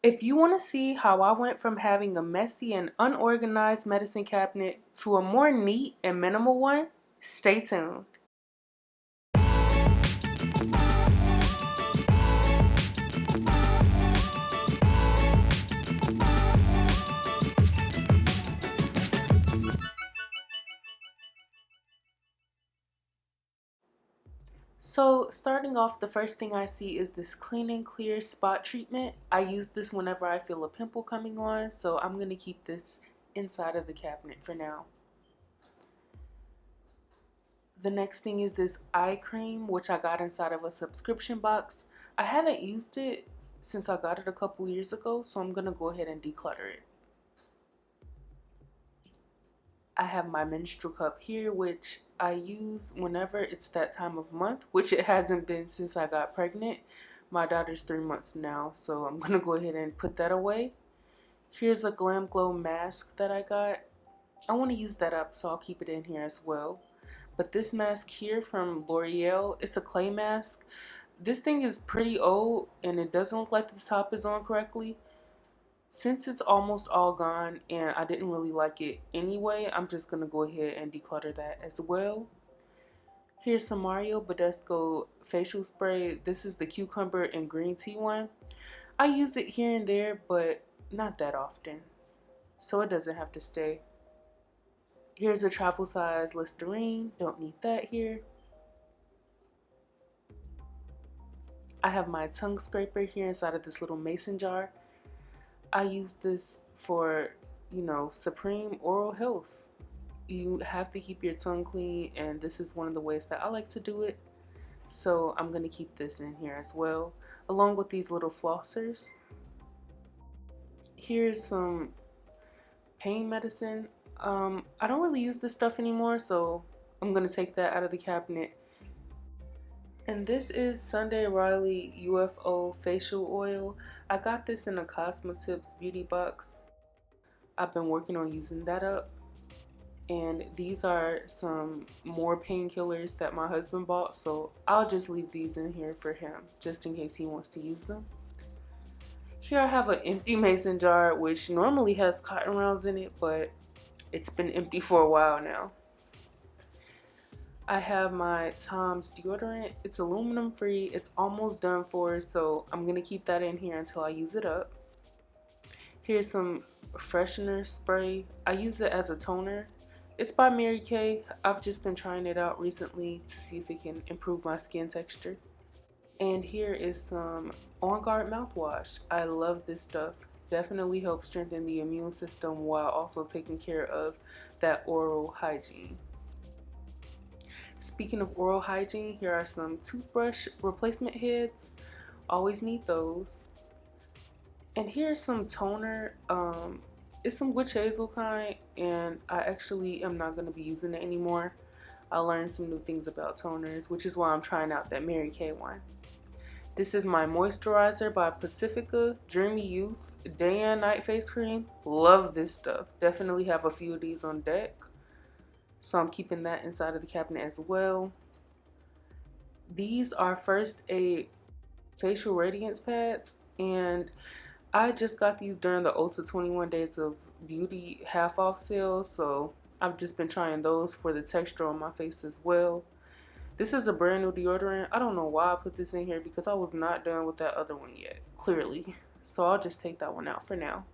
If you want to see how I went from having a messy and unorganized medicine cabinet to a more neat and minimal one, stay tuned. So starting off, the first thing I see is this Clean and Clear spot treatment. I use this whenever I feel a pimple coming on, so I'm going to keep this inside of the cabinet for now. The next thing is this eye cream, which I got inside of a subscription box. I haven't used it since I got it a couple years ago, so I'm going to go ahead and declutter it. I have my menstrual cup here, which I use whenever it's that time of month, which it hasn't been since I got pregnant. My daughter's 3 months now, so I'm gonna go ahead and put that away. Here's a Glam Glow mask that I got. I want to use that up, so I'll keep it in here as well. But this mask here from L'Oreal, it's a clay mask. This thing is pretty old and it doesn't look like the top is on correctly. Since it's almost all gone and I didn't really like it anyway, I'm just going to go ahead and declutter that as well. Here's some Mario Badescu facial spray. This is the cucumber and green tea one. I use it here and there, but not that often, so it doesn't have to stay. Here's a travel size Listerine. Don't need that here. I have my tongue scraper here inside of this little mason jar. I use this for, supreme oral health. You have to keep your tongue clean, and this is one of the ways that I like to do it. So I'm going to keep this in here as well, along with these little flossers. Here's some pain medicine. I don't really use this stuff anymore, so I'm going to take that out of the cabinet. And this is Sunday Riley UFO facial oil. I got this in a Cosmetips beauty box. I've been working on using that up. And these are some more painkillers that my husband bought, so I'll just leave these in here for him just in case he wants to use them. Here I have an empty mason jar, which normally has cotton rounds in it, but it's been empty for a while now. I have my Tom's deodorant. It's aluminum free. It's almost done for, so I'm going to keep that in here until I use it up. Here's some freshener spray. I use it as a toner. It's by Mary Kay. I've just been trying it out recently to see if it can improve my skin texture. And here is some On Guard mouthwash. I love this stuff. Definitely helps strengthen the immune system while also taking care of that oral hygiene. Speaking of oral hygiene, here are some toothbrush replacement heads. Always need those. And here's some toner. It's some witch hazel kind, and I actually am not going to be using it anymore. I learned some new things about toners, which is why I'm trying out that Mary Kay one. This is my moisturizer by Pacifica Dreamy Youth Day and Night Face Cream. Love this stuff. Definitely have a few of these on deck. So I'm keeping that inside of the cabinet as well. These are First Aid facial radiance pads, and I just got these during the Ulta 21 Days of Beauty half off sale, so I've just been trying those for the texture on my face as well. This is a brand new deodorant. I don't know why I put this in here because I was not done with that other one yet, clearly. So I'll just take that one out for now.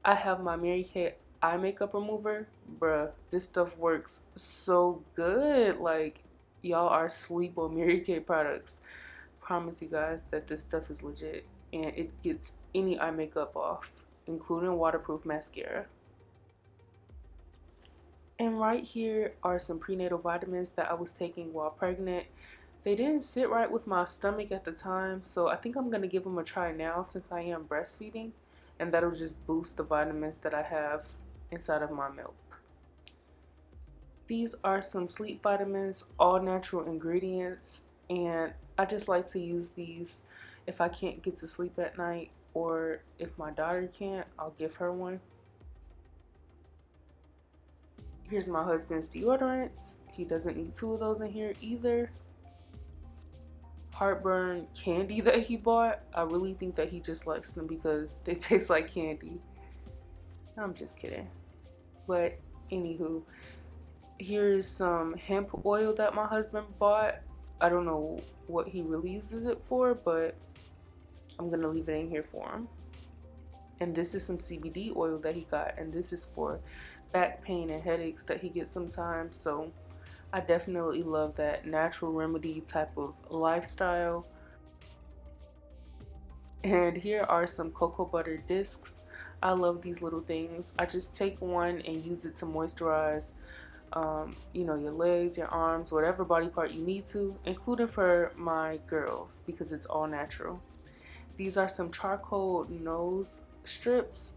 I have my Mary Kay eye makeup remover. Bruh, this stuff works so good. Like, y'all are asleep on Mary Kay products. Promise you guys that this stuff is legit, and it gets any eye makeup off, including waterproof mascara. And right here are some prenatal vitamins that I was taking while pregnant. They didn't sit right with my stomach at the time, so I think I'm going to give them a try now since I am breastfeeding, and that'll just boost the vitamins that I have inside of my milk. These are some sleep vitamins, all natural ingredients, and I just like to use these if I can't get to sleep at night, or if my daughter can't, I'll give her one. Here's my husband's deodorants. He doesn't need two of those in here either. heartburn candy that he bought. I really think that he just likes them because they taste like candy. I'm just kidding. But anywho, here is some hemp oil that my husband bought. I don't know what he really uses it for, but I'm gonna leave it in here for him. And this is some CBD oil that he got, and this is for back pain and headaches that he gets sometimes. So I definitely love that natural remedy type of lifestyle. And here are some cocoa butter discs. I love these little things. I just take one and use it to moisturize you know, your legs, your arms, whatever body part you need to, including for my girls because it's all natural. These are some charcoal nose strips.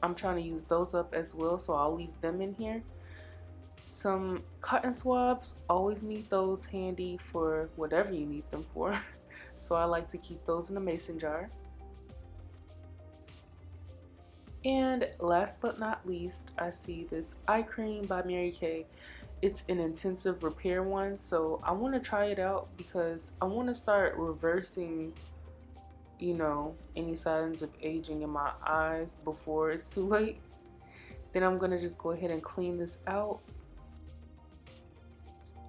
I'm trying to use those up as well, so I'll leave them in here. Some cotton swabs, always need those handy for whatever you need them for. So I like to keep those in a mason jar. And last but not least, I see this eye cream by Mary Kay. It's an intensive repair one, so I want to try it out because I want to start reversing, you know, any signs of aging in my eyes before it's too late. Then I'm gonna just go ahead and clean this out.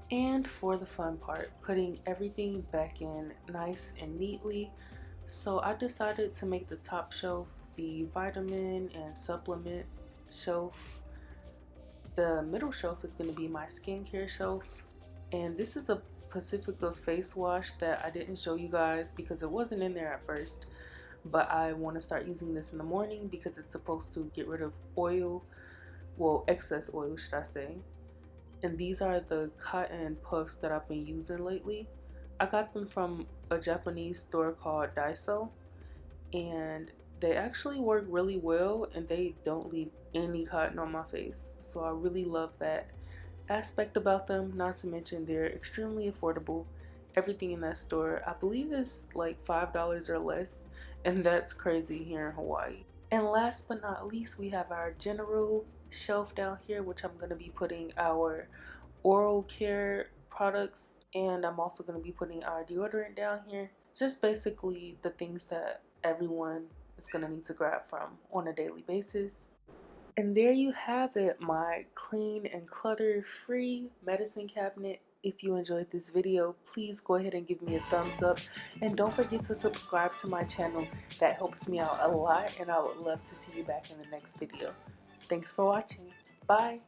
And for the fun part, putting everything back in nice and neatly. So I decided to make the top shelf the vitamin and supplement shelf. The middle shelf is going to be my skincare shelf. And this is a Pacifica face wash that I didn't show you guys because it wasn't in there at first. But I want to start using this in the morning because it's supposed to get rid of oil. Well, excess oil, should I say. And these are the cotton puffs that I've been using lately. I got them from a Japanese store called Daiso, and they actually work really well and they don't leave any cotton on my face. So I really love that aspect about them, not to mention they're extremely affordable. Everything in that store I believe is like $5 or less, and that's crazy here in Hawaii. And last but not least, we have our general shelf down here, which I'm going to be putting our oral care products, and I'm also going to be putting our deodorant down here. Just basically the things that everyone is going to need to grab from on a daily basis. And there you have it, my clean and clutter free medicine cabinet. If you enjoyed this video, please go ahead and give me a thumbs up, and don't forget to subscribe to my channel. That helps me out a lot, and I would love to see you back in the next video. Thanks for watching. Bye.